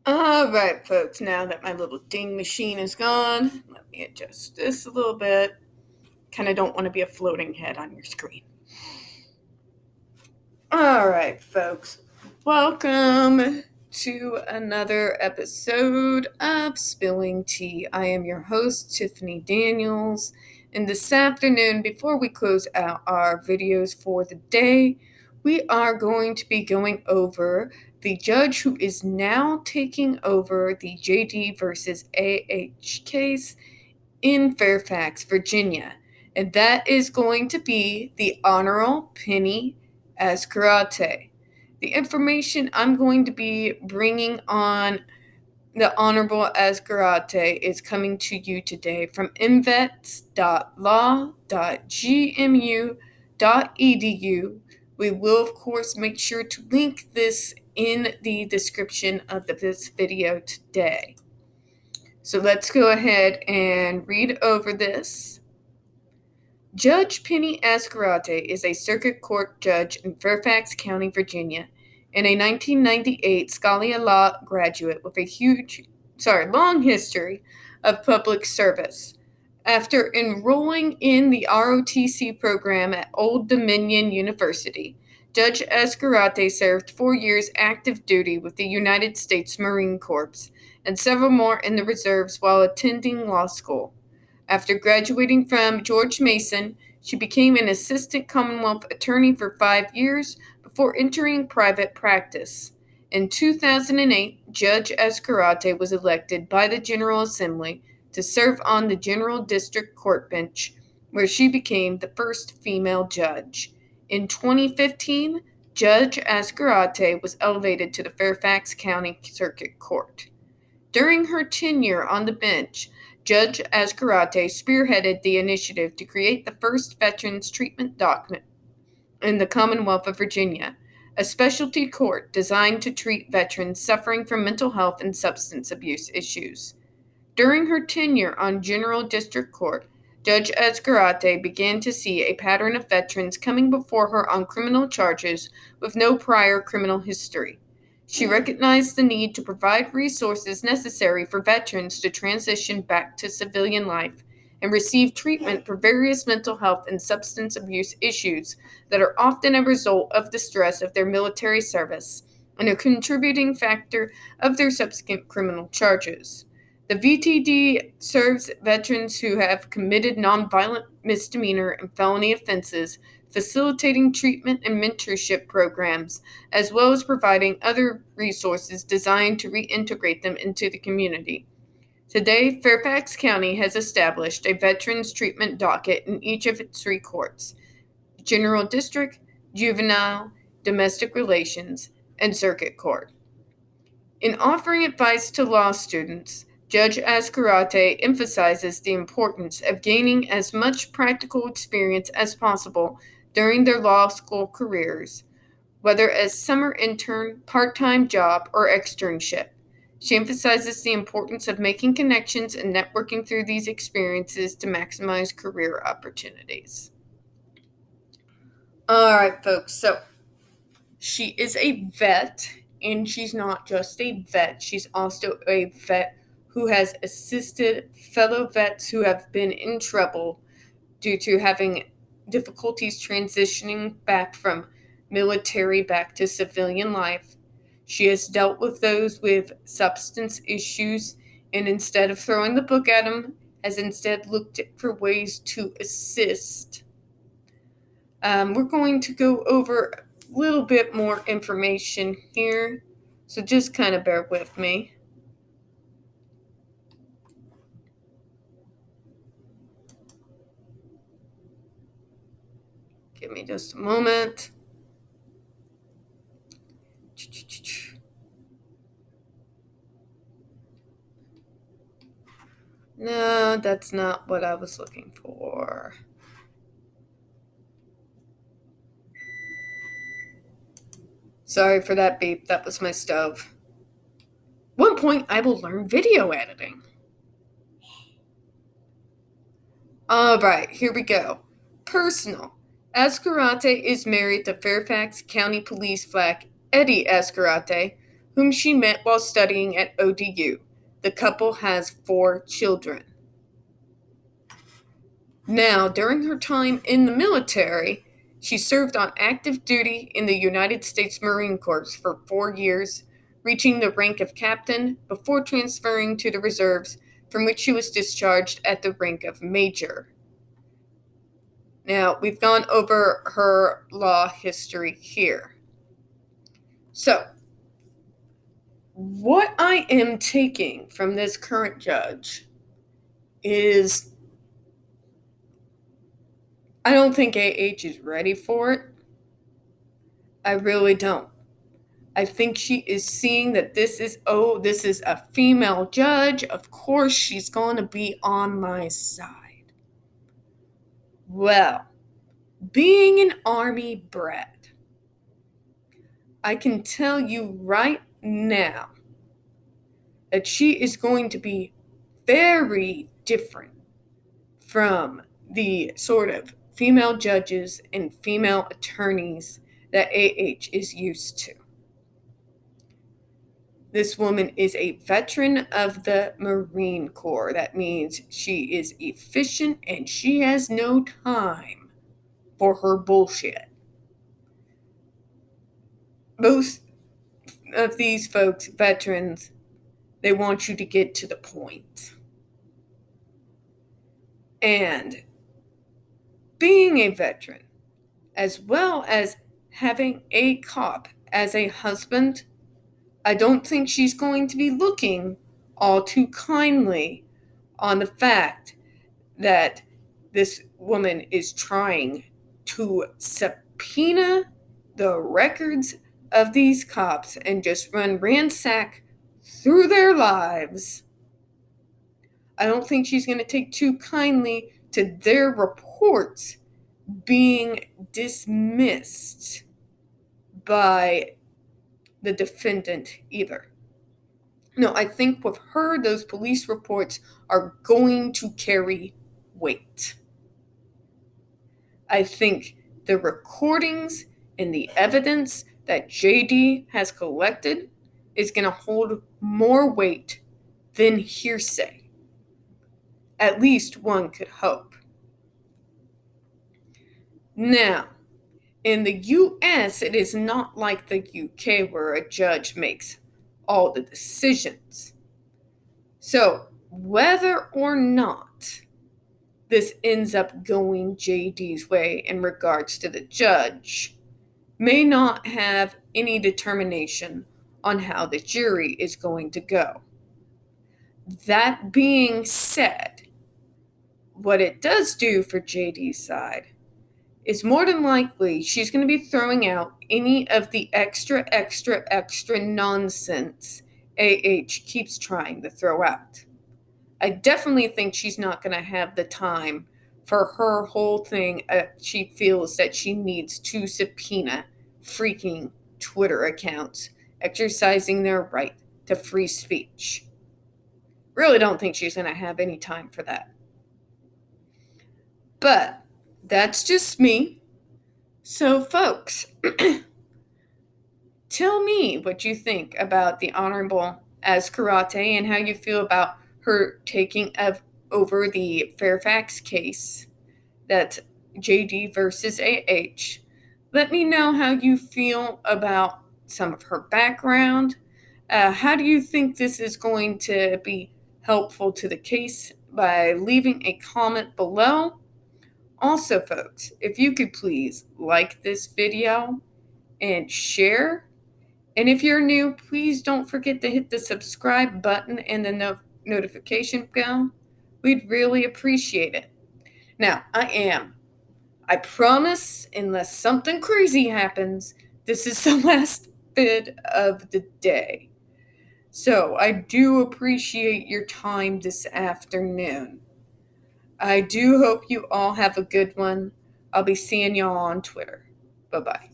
Alright, folks, now that my little ding machine is gone, let me adjust this a little bit. Kind of don't want to be a floating head on your screen. Alright, folks, welcome to another episode of Spilling Tea. I am your host, Tiffany Daniels, and this afternoon, before we close out our videos for the day, we are going to be going over the judge who is now taking over the JD versus AH case in Fairfax, Virginia. And that is going to be the Honorable Penney Azcarate. The information I'm going to be bringing on the Honorable Azcarate is coming to you today from invets.law.gmu.edu. We will, of course, make sure to link this in the description of this video today. So let's go ahead and read over this. Judge Penney Azcarate is a circuit court judge in Fairfax County, Virginia, and a 1998 Scholar Law graduate with a long history of public service. After enrolling in the ROTC program at Old Dominion University, Judge Azcarate served 4 years active duty with the United States Marine Corps and several more in the reserves while attending law school. After graduating from George Mason, she became an assistant Commonwealth attorney for 5 years before entering private practice. In 2008, Judge Azcarate was elected by the General Assembly to serve on the General District Court bench, where she became the first female judge. In 2015, Judge Azcarate was elevated to the Fairfax County Circuit Court. During her tenure on the bench, Judge Azcarate spearheaded the initiative to create the first Veterans Treatment Docket in the Commonwealth of Virginia, a specialty court designed to treat veterans suffering from mental health and substance abuse issues. During her tenure on General District Court, Judge Azcarate began to see a pattern of veterans coming before her on criminal charges with no prior criminal history. She recognized the need to provide resources necessary for veterans to transition back to civilian life and receive treatment for various mental health and substance abuse issues that are often a result of the stress of their military service and a contributing factor of their subsequent criminal charges. The VTD serves veterans who have committed nonviolent misdemeanor and felony offenses, facilitating treatment and mentorship programs, as well as providing other resources designed to reintegrate them into the community. Today, Fairfax County has established a veterans treatment docket in each of its 3 courts: General District, Juvenile, Domestic Relations, and Circuit Court. In offering advice to law students, Judge Azcarate emphasizes the importance of gaining as much practical experience as possible during their law school careers, whether as summer intern, part-time job, or externship. She emphasizes the importance of making connections and networking through these experiences to maximize career opportunities. All right, folks, so she is a vet, and she's not just a vet, she's also a vet who has assisted fellow vets who have been in trouble due to having difficulties transitioning back from military back to civilian life. She has dealt with those with substance issues, and instead of throwing the book at them, has instead looked for ways to assist. We're going to go over a little bit more information here, so just kind of bear with me. Give me just a moment. No, that's not what I was looking for. Sorry for that beep, that was my stove. At one point, I will learn video editing. Alright, here we go. Personal. Azcarate is married to Fairfax County Police Flag Eddie Azcarate, whom she met while studying at ODU. The couple has 4 children. Now, during her time in the military, she served on active duty in the United States Marine Corps for 4 years, reaching the rank of captain before transferring to the reserves, from which she was discharged at the rank of major. Now, we've gone over her law history here. So, what I am taking from this current judge is I don't think AH is ready for it. I really don't. I think she is seeing that this is a female judge. Of course, she's going to be on my side. Well, being an Army brat, I can tell you right now that she is going to be very different from the sort of female judges and female attorneys that AH is used to. This woman is a veteran of the Marine Corps. That means she is efficient and she has no time for her bullshit. Most of these folks, veterans, they want you to get to the point. And being a veteran, as well as having a cop as a husband, I don't think she's going to be looking all too kindly on the fact that this woman is trying to subpoena the records of these cops and just run ransack through their lives. I don't think she's going to take too kindly to their reports being dismissed by the defendant either. No, I think with her, those police reports are going to carry weight. I think the recordings and the evidence that JD has collected is going to hold more weight than hearsay. At least one could hope. Now, in the US, it is not like the UK where a judge makes all the decisions. So, whether or not this ends up going JD's way in regards to the judge may not have any determination on how the jury is going to go. That being said, what it does do for JD's side is more than likely she's going to be throwing out any of the extra nonsense AH keeps trying to throw out. I definitely think she's not going to have the time for her whole thing. She feels that she needs to subpoena freaking Twitter accounts exercising their right to free speech. Really don't think she's going to have any time for that. But that's just me. So, folks, tell me what you think about the Honorable Azcarate and how you feel about her taking over the Fairfax case. That's JD versus AH. Let me know how you feel about some of her background. How do you think this is going to be helpful to the case by leaving a comment below? Also, folks, if you could please like this video and share. And if you're new, please don't forget to hit the subscribe button and the notification bell. We'd really appreciate it. Now, I promise, unless something crazy happens, this is the last vid of the day. So I do appreciate your time this afternoon. I do hope you all have a good one. I'll be seeing y'all on Twitter. Bye-bye.